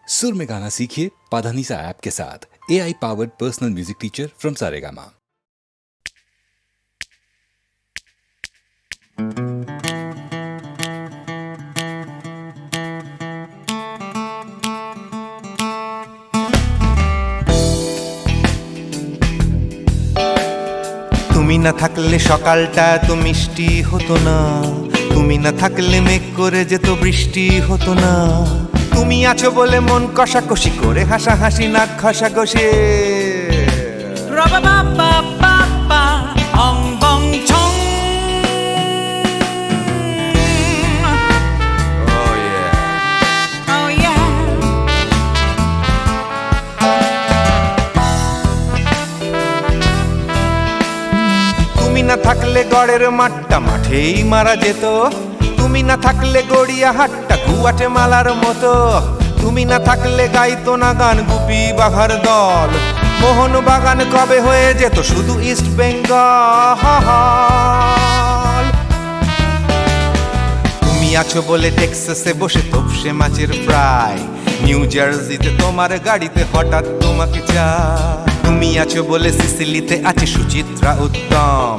सुर में गाना सीखिए पाधानीसा ऐप के साथ। AI powered personal music teacher from Saregama. তুমি না থাকলে সকালটা এত মিষ্টি হতো না, তুমি না থাকলে মেঘ করে যেত বৃষ্টি হতো না। তুমি আছো বলে মন কষাকষি করে হাসাহাসি নাক ঘষাঘষি। তুমি না থাকলে গড়ের মাঠটা মাঠেই মারা যেত, তুমি না থাকলে গড়িয়া হাটটা গুয়াটে মালার মতো। তুমি না থাকলে গাইতো না গান গুপি বাঘার দল, মোহন বাগান কবে হয়ে যেত শুধু ইস্ট বেঙ্গল। তুমি আছো বলে টেক্সাসে বসে তপসে মাছের ফ্রাই, নিউ জার্সিতে তোমার গাড়িতে হঠাৎ তোমাকে চাই। তুমি আছো বলে সিসিলিতে আছে সুচিত্রা উত্তম,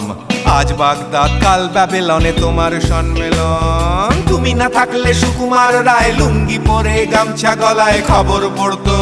আজ বাগদাদ কাল ব্যাবিলনে তোমার সম্মেলন। তুমি না থাকলে সুকুমার রায় লুঙ্গি পরে গামছা গলায় খবর পড়তো।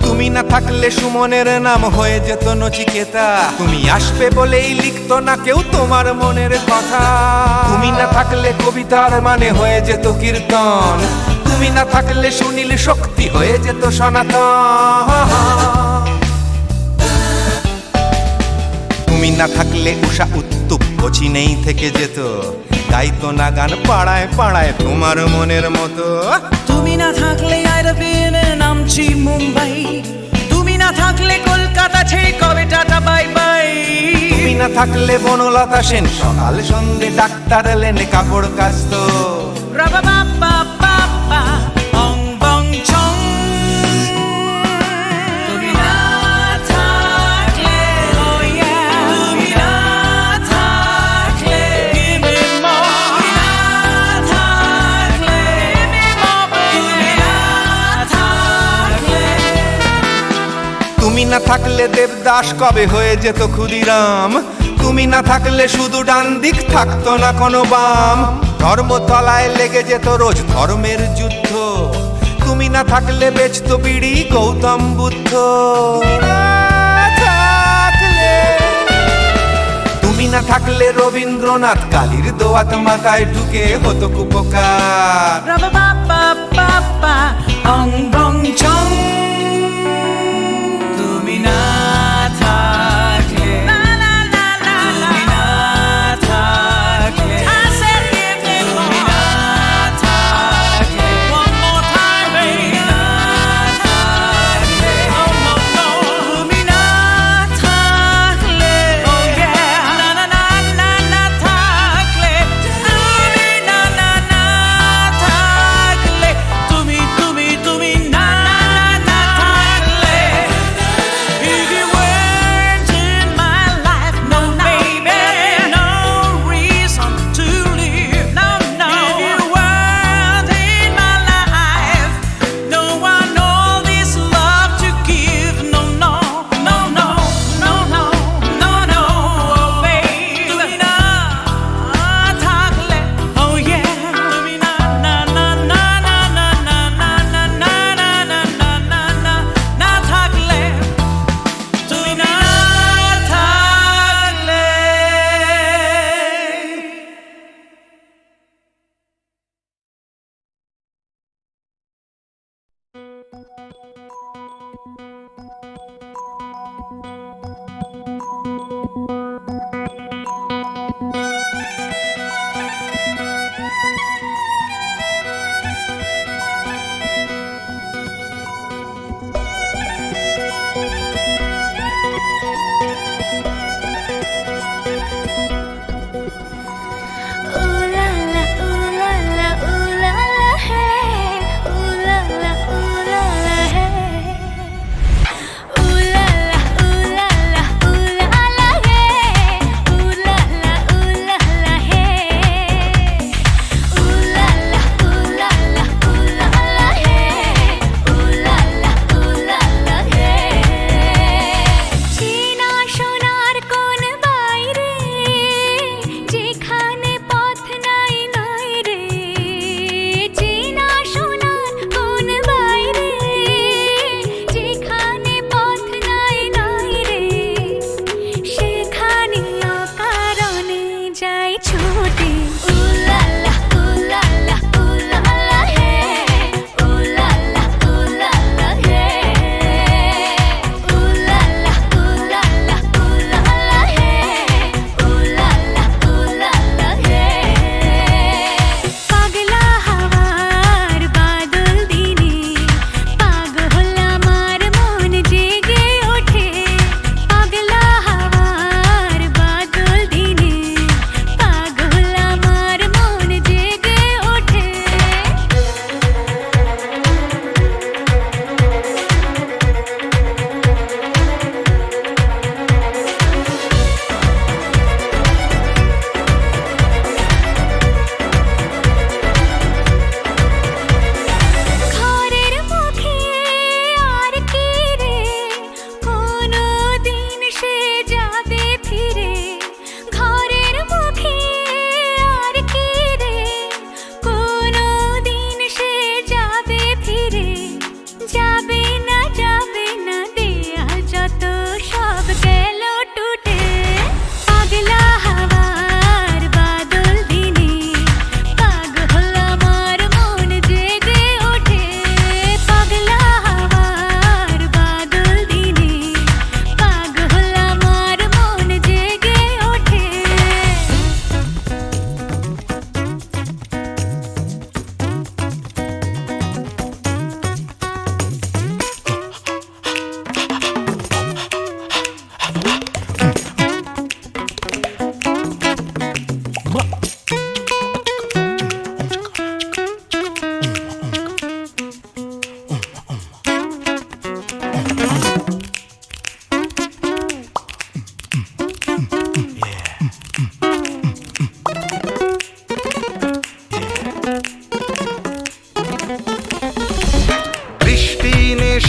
তুমি না থাকলে সুমনের নাম হয়ে যেত নচিকেতা, তুমি আসবে বলেই লিখতো না কেউ তোমার মনের কথা। তুমি না থাকলে কবিতার মানে হয়ে যেত কীর্তন, তুমি না থাকলে সুনীল শক্তি হয়ে যেত সনাতন। তুমি না থাকলে উষা উত্তুপ কোচিনেই থেকে যেত, গাইতো না গান পাড়ায় পাড়ায় তোমার মনের মতো। তুমি না থাকলে নামছি মুম্বাই, তুমি না থাকলে কলকাতা ছেড়ে কবে টাটা বাই বাই। তুমি না থাকলে বনলতা সেন সকাল সন্ধে ডাক্তার লেনে কাপড় কাচতো। তুমি না থাকলে, তুমি না থাকলে, তুমি না থাকলে, তুমি না থাকলে। তুমি না থাকলে দেবদাস কবে হয়ে যেত ক্ষুদিরাম, তুমি না থাকলে শুধু ডান দিক থাকতো না কোনো বাম। ধর্মতলায় লেগে যেত রোজ ধর্মের যুদ্ধ, তুমি না থাকলে বেচতো বিড়ি গৌতম বুদ্ধ। তুমি না থাকলে রবীন্দ্রনাথ কালীর দোয়াত মাথায় ঢুকে হতো কুপকার। তুমি না থাকলে, তুমি না থাকলে, তুমি না থাকলে, তুমি না থাকলে, তুমি না থাকলে, না না না না না থাকলে, তুমি না না না থাকলে।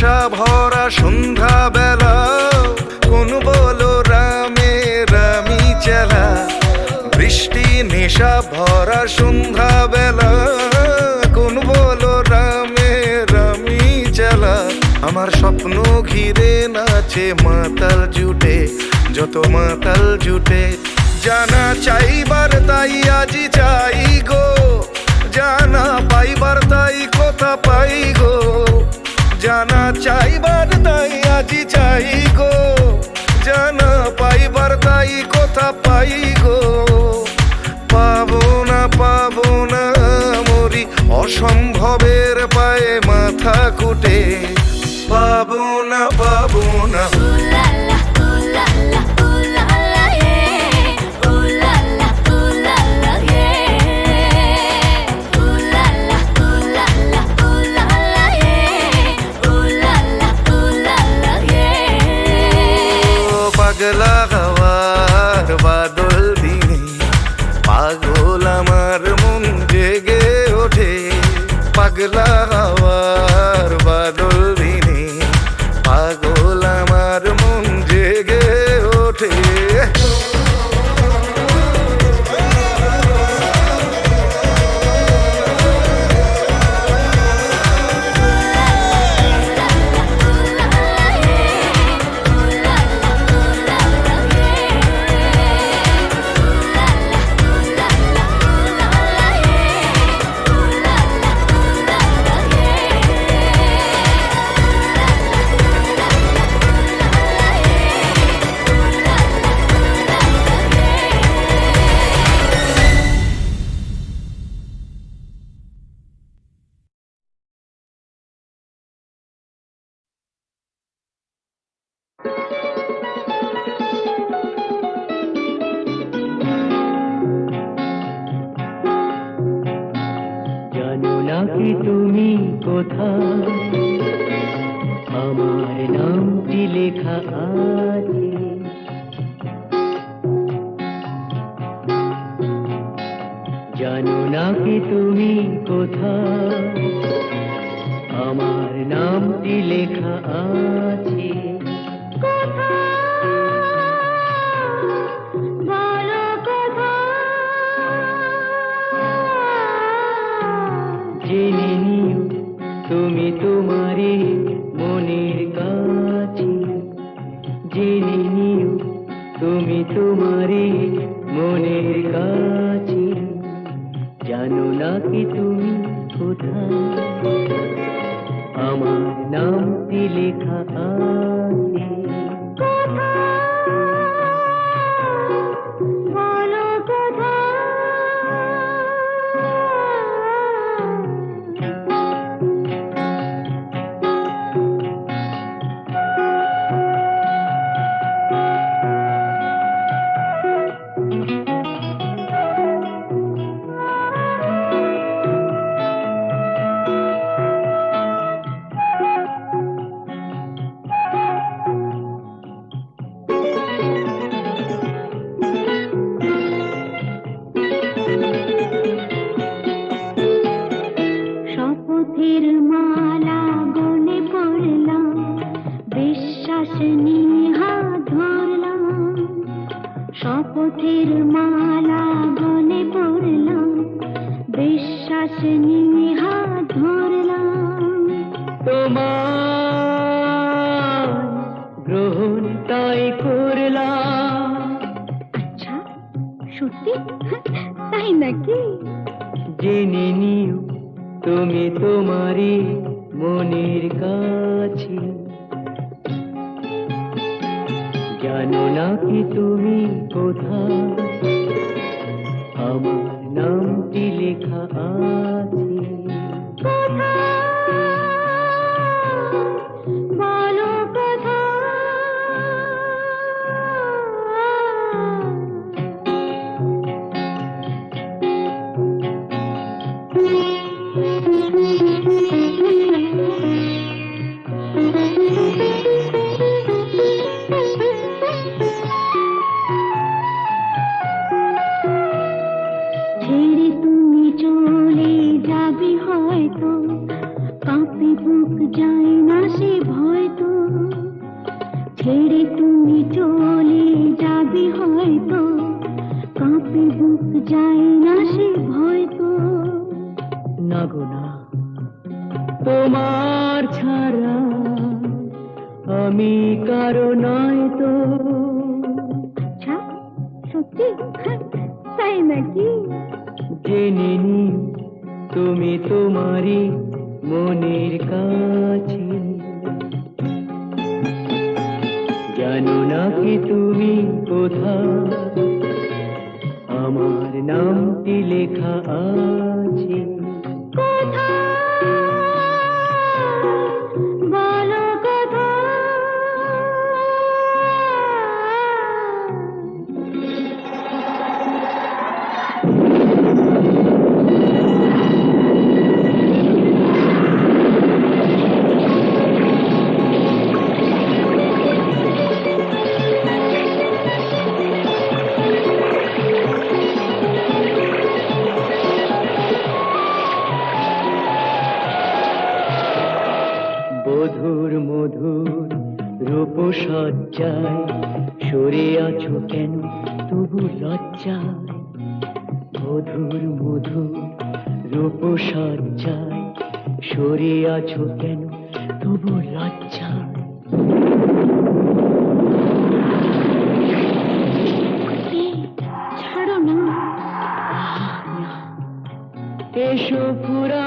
নেশা ভরা সন্ধ্যা বেলা কোন বলো রামে রামি চেলা বৃষ্টি নেশা ভরা সন্ধ্যা বেলা কোন বলো রামে রামি চেলা আমার স্বপ্ন ঘিরে নাচে মাতাল জুটে যত মাতাল জুটে জানা চাইবার তাই আজি চাই গো জানা পাইবার তাই কথা পাই গো জানা চাইবার তাই আজি চাই গো জানা পাইবার তাই কথা পাই গো পাবো না মরি অসম্ভবের পায়ে মাথা কুটে পাবো না পাগলা হওয়ার বাদল দিনে পাগল আমার মন জেগে ওঠে পাগলা হওয়ার বাদল দিনে পাগল আমার মন জেগে ওঠে জানো নাকি তুমি কোথায় আমার নামটি লেখা আছে জানো নাকি তুমি কোথায় আমার নামটি লেখা আছে জেনে নিও তুমি তোমারে মনের কাছে জেনে নিও তুমি তোমারে মনের কাছে জানো নাকি তুমি কোথায় আমার নামটি লেখা আছে শপথের মালা গলে পড়লাম বিশ্বাস নিয়ে হাত ধরলাম শপথের মালা গলে পড়লাম বিশ্বাস নিয়ে হাত ধরলাম তোমার গ্রহণ তাই করলাম আচ্ছা সত্যি তাই নাকি জেনে নিও তুমি তোমারই মনের কাছে জানো নাকি তুমি কোথায় আমার নামটি লেখা আছে বলো কথা ছেড়ে তুমি চলে যাবে হয়তো কাঁপে বুক যায় না সে ভয় তো, ছেড়ে তুমি চলে যাবে হয়তো, কাঁপে বুক যায় না সে ভয় তো। না গো না, তোমার ছাড়া আমি কারো নয় তো। আচ্ছা সত্যি? তাই নাকি? জেনে নিও তুমি তোমারই মনের কাছে, জানো না কি তুমি কোথায় আমার নামটি লেখা আছে। বলো কোথায়? মধুর মধুর রূপসজ্জায় সরে আছো কেন তবু লজ্জায়। মধুর মধুর রূপসজ্জায় সরে আছো কেন তবু লজ্জায়। ছাড়ো না। এসো পুরা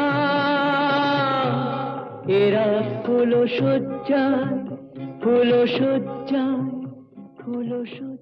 এরা ফুল সজ্জায়, ফুল সজ্জায়, ফুল সজ্জায়।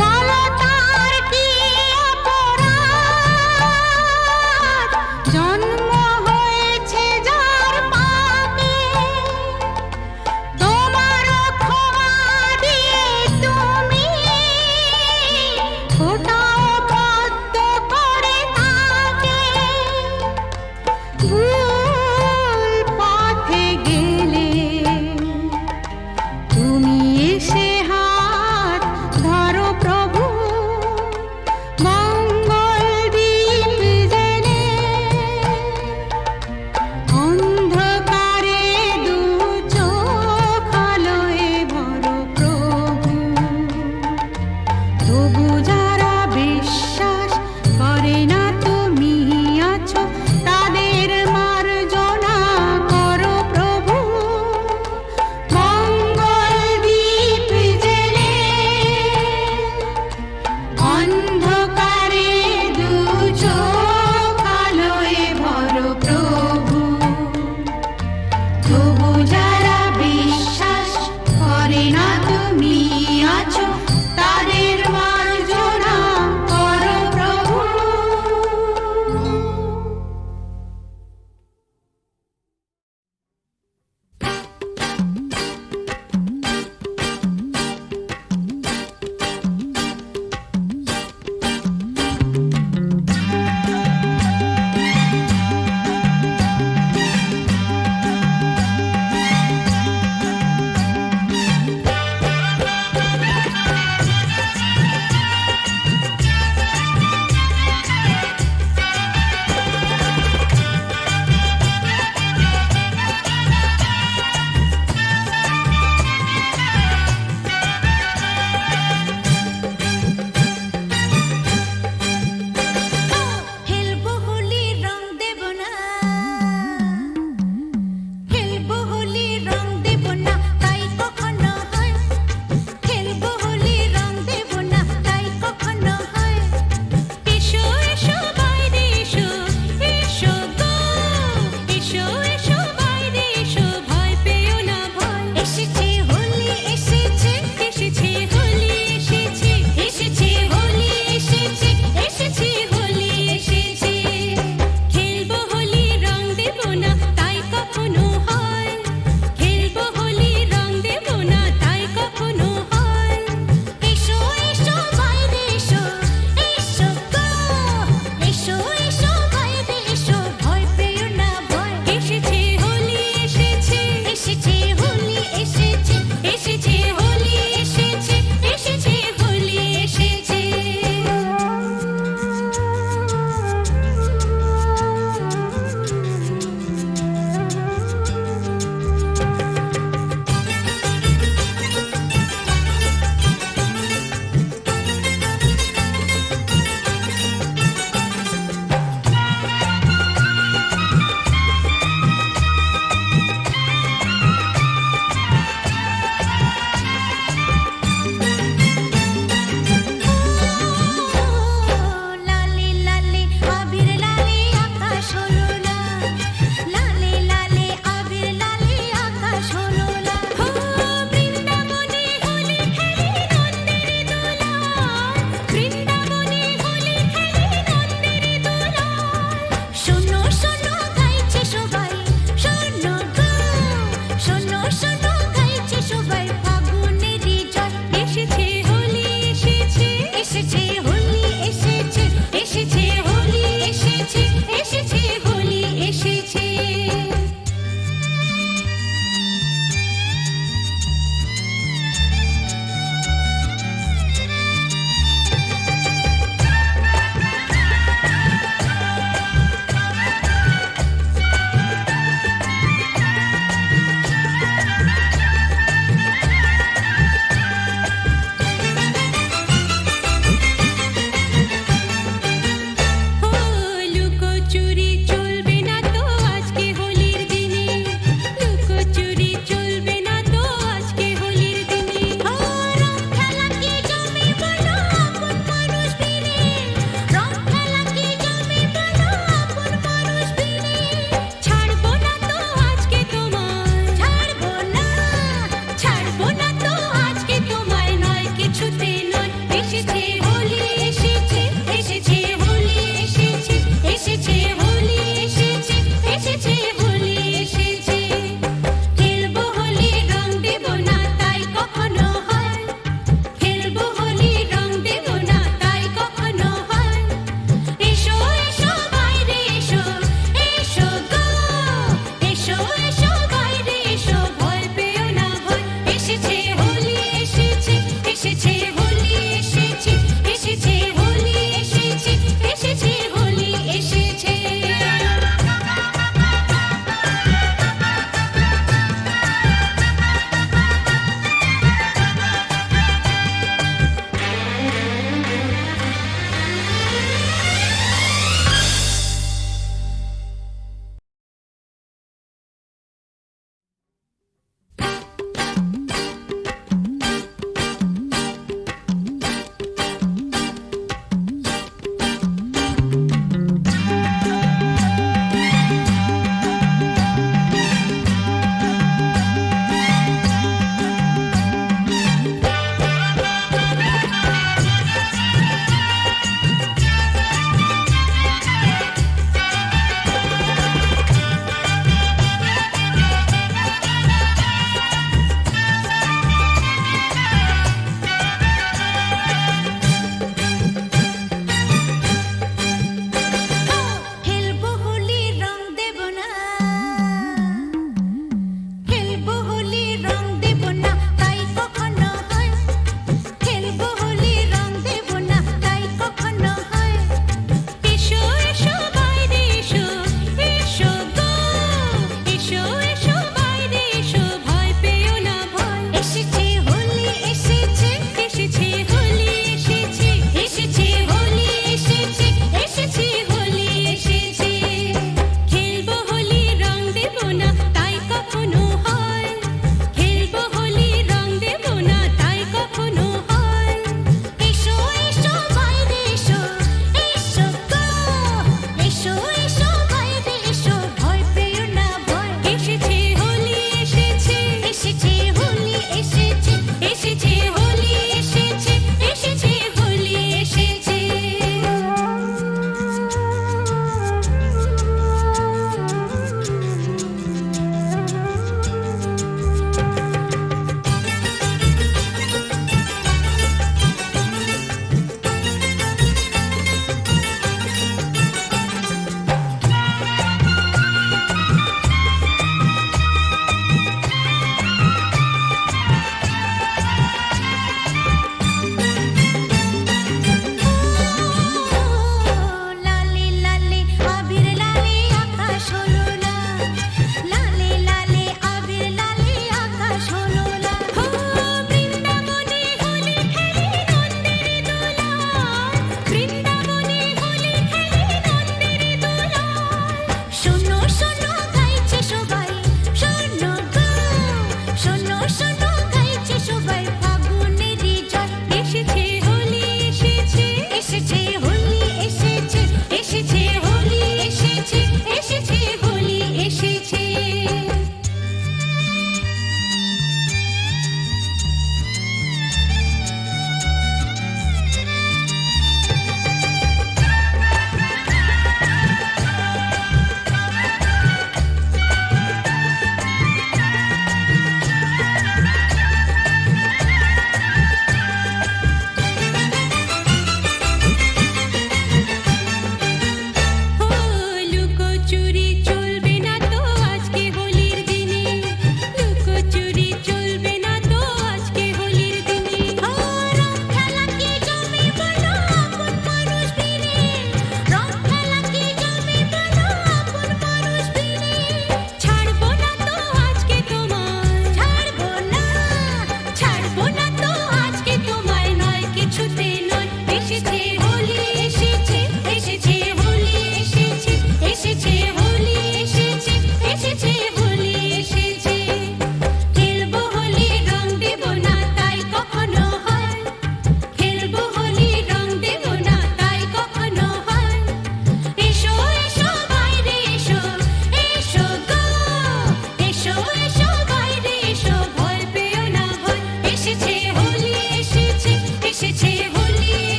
বলো তার কি অপরাধ, জন্ম হয়েছে যার পাপে, তোমার ক্ষমা দিয়ে তুমি ফোটাও পদ্ম করে তাকে।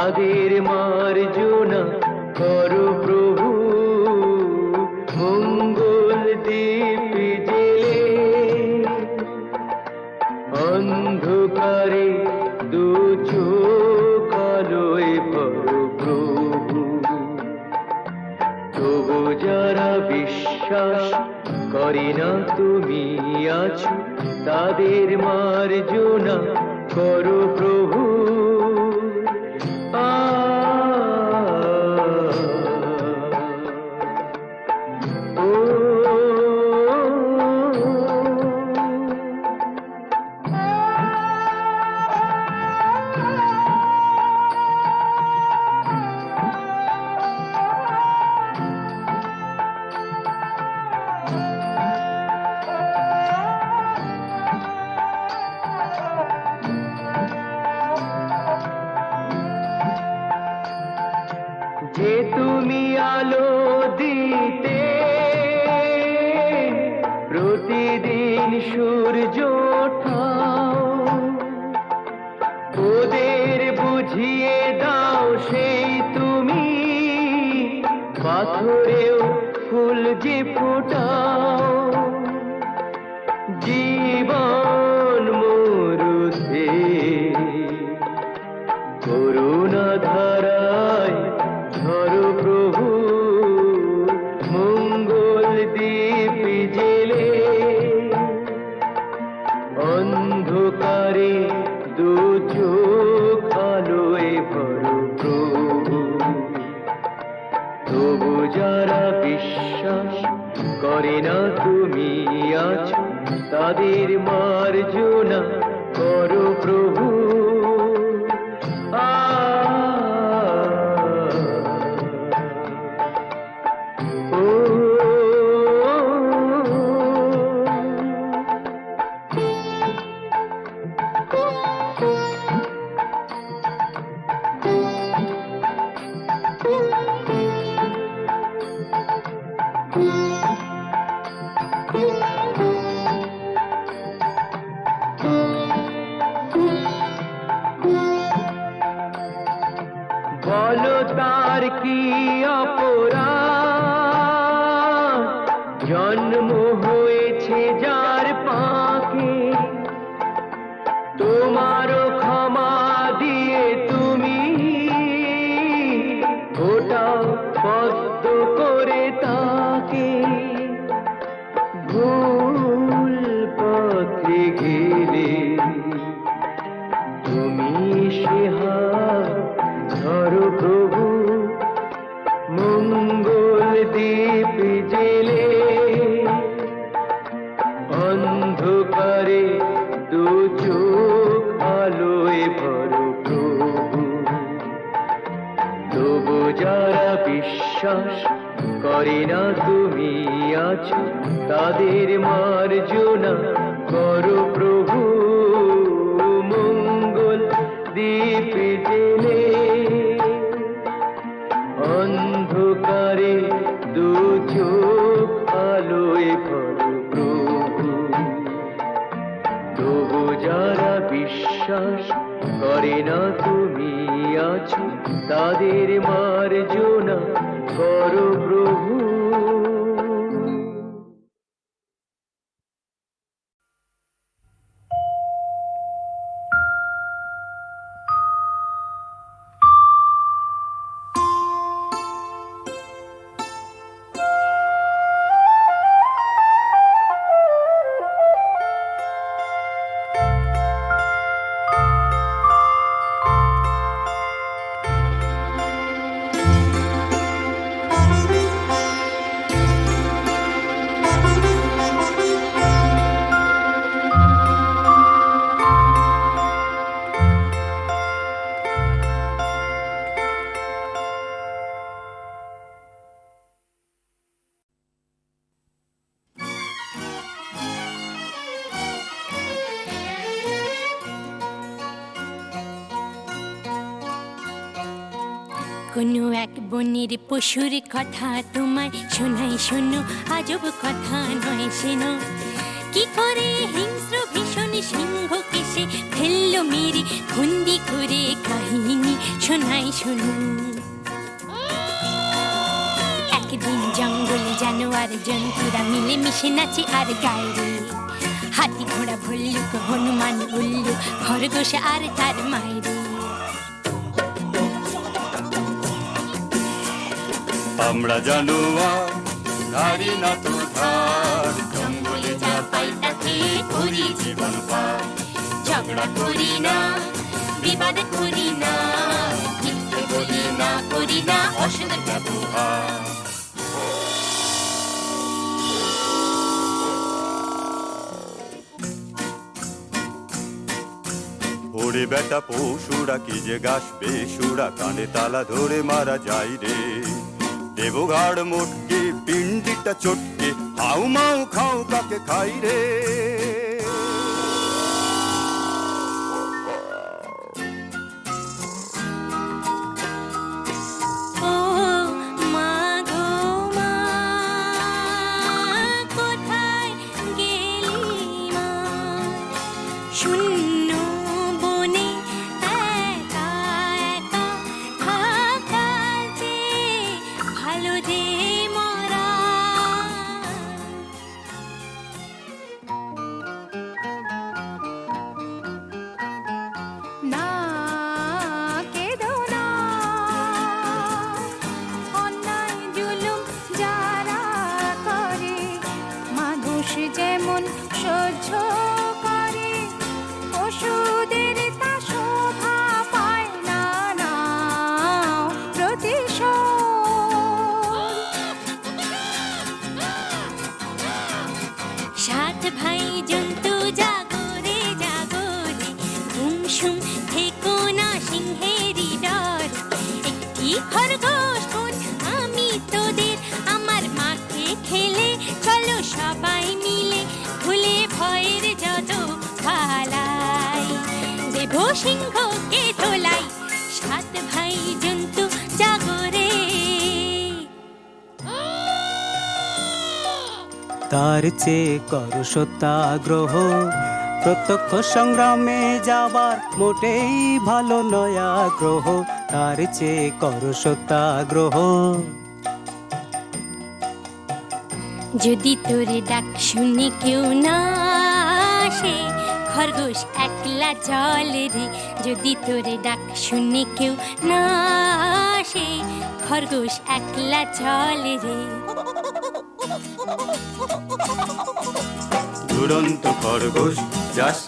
তাদের মার্জনা করো প্রভু, মঙ্গল দীপ জেলে অন্ধকারে দু চোখ আলোয় ভরো প্রভু। তবু যারা বিশ্বাস করে না তুমি আছো, তাদের মার্জনা করো প্রভু। যে তুমি আলো দিতে প্রতিদিন সূর্য ওঠাও, ওদের বুঝিয়ে দাও সেই তুমি পাথরেও ফুল যে ফোটাও। জীবন মরুতে করুণা ধারায় ধরো প্রভু, মঙ্গল দীপ জেলে অন্ধকারে দু চোখ আলোয় ভরো প্রভু। তবু যারা বিশ্বাস করে না তুমি আছো, তাদের মার্জনা করো প্রভু। বলো তার কি অপরাধ, জন্ম হয়েছে যার পাকে, তোমারও ক্ষমা দিয়ে তুমি ওটাও পদ্ম করে তাকে। ভুল পথে গেলে তুমি সে হাত ধরো প্রভু, মঙ্গল দীপ জেলে অন্ধকারে দু চোখ আলোয় ভরো প্রভু। তবু যারা বিশ্বাস করে না তুমি আছো, তাদের মার্জনা করো প্রভু, মঙ্গল দীপ জেলে অন্ধকারে দু চোখ আলোয় ভরো প্রভু। তবু যারা বিশ্বাস করে না তুমি আছো, তাদের মার্জনা করো প্রভু। কোনো এক বনের পশুর কথা তোমায় শোনাই, শোনো আজব কথা নয় শোনো। কি করে হিংস্র ভীষণ সিংহকে এসে ফেললো মেরে বন্দি করে কাহিনী শোনাই শোনো। একদিন জঙ্গলে জানোয়ার জন্তুরা মিলে মিশে নাচে আর গায়ে রে। হাতি ঘোড়া ভল্লুক হনুমান উল্লু খরগোশ আর তার মায়ের। আমরা জানোয়ার নারী না তো ধার, জঙ্গলে যা পাই তাকে করি জীবন পার। ঝগড়া করি না, বিবাদ করি না, মিথ্যে বলি না, করি না অসৎ ব্যবহার। ওরে বেটা পশুরা কি যে গাছ বেসুরা, কানে তালা ধরে মারা যায় রে। দেবঘাড় মোটকে পিণ্ডিটা চটকে হাউ মাউ খাও কাকে খাই রে। ও মা গো মা, কোথায় গেলি মা? শূন্য বনে একা একা থাকা যে ভালো যে মরা। না কেঁদো না, অন্যায় জুলুম যারা করে মানুষ যেমন সহ্য করে, পশুদের তা শোভা পায় না। নাও প্রতিশোধ। সাত ভাই জন্তু জাগরে জাগরে, ঘুমসুম থেকো না সিংহেরই ডর। একটি খরগোশ বোন আমি তোদের, আমার মাকে খেলে চলো সবাই মিলে ভুলে ভয়ের যত পালাই, দেব সিংহকে ধোলাই। সাত ভাই জন্তু জাগরে। তার চেয়ে করো সত্যাগ্রহ, প্রত্যক্ষ সংগ্রামে যাবার মোটেই ভালো নয় আগ্রহ। তার চেয়ে করো সত্যাগ্রহ। যদি তোরে ডাক শুনে কেউ না আসে, খরগোশ একলা চলে রে। যদি তোরে ডাক শুনে কেউ না আসে, খরগোশ একলা চলে রে। দুরন্ত খরগোশ যাস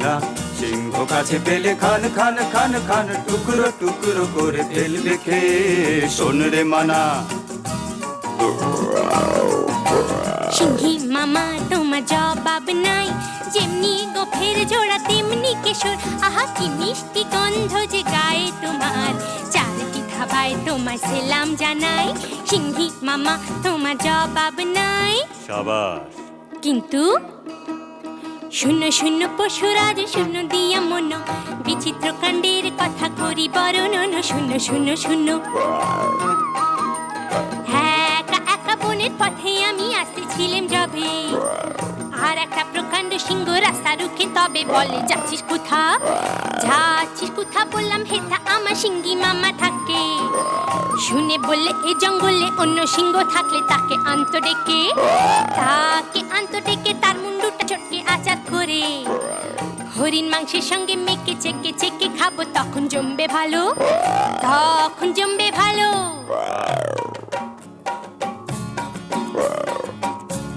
না, সিংহ কাছে পেলে খান খান খান খান, টুকরো টুকরো করে ফেলবে খেয়ে। শোন রে মানা, সিংহী মামা তোমার জবাব নাই, যেমনি গোফের জোড়া তেমনি কেশর। আহা কি মিষ্টি গন্ধ যে গায়ে তোমার, চারটি ধাবায় তোমার সেলাম জানাই। সিংহী মামা তোমার জবাব নাই। সাবাস। কিন্তু শূন্য শূন্য পশুরাজ শূন্য দিয়া মন, বিচিত্র কাণ্ডের কথা করি বর্ণন। শূন্য শূন্য শূন্য। একা একা বনের পথে আমি আসতেছিলাম যবে, আর একটা প্রকাণ্ড সিংহ রাস্তা রুখে তবে বলে যাচ্ছিস কোথা? যাচ্ছিস কোথা বললাম, হেথা আমার সিংহী মামা থাকে। শুনে বললে এ জঙ্গলে অন্য সিংহ থাকলে তাকে আন্ত ডেকে, তার মুন্ডুটা চটকে আচার করে হরিণ মাংসের সঙ্গে মেখে চেকে চেকে খাবো, তখন জমবে ভালো, তখন জমবে ভালো।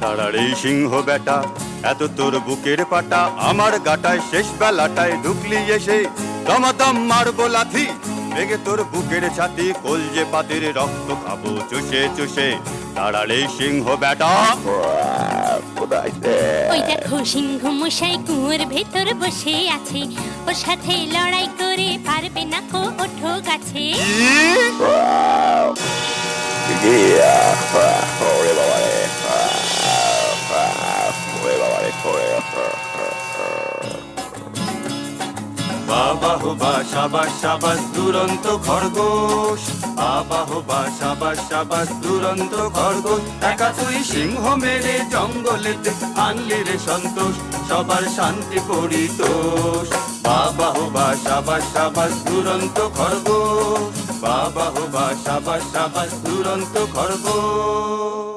তারার এই সিংহ বেটা, এত তোর বুকের পাটা, আমার গাটায় শেষ বেলাটায় ঢুকলি এসে। দমাদম মারবো লাথি, ভেঙে তোর বুকের ছাতি, কলজে পাতির রক্ত খাবো চুষে চুষে। তারার এই সিংহ বেটা। ওই দেখো সিংহ মশাই কুয়োর ভেতর বসে আছে, ওর সাথে লড়াই করে পারবে না কো, ওঠো গাছে। বাবা হো বা সাবাস সাবাস দুরন্ত খরগোশ, বাবা হো বা সাবাস সাবাস দুরন্ত খরগোশ একা তুই সিংহ মেরে জঙ্গলেতে আনলি রে সন্তোষ সবার শান্তি পরিতোষ বাবা হো বা সাবাস সাবাস দুরন্ত খরগোশ বাবা হো বা সাবাস সাবাস দুরন্ত খরগোশ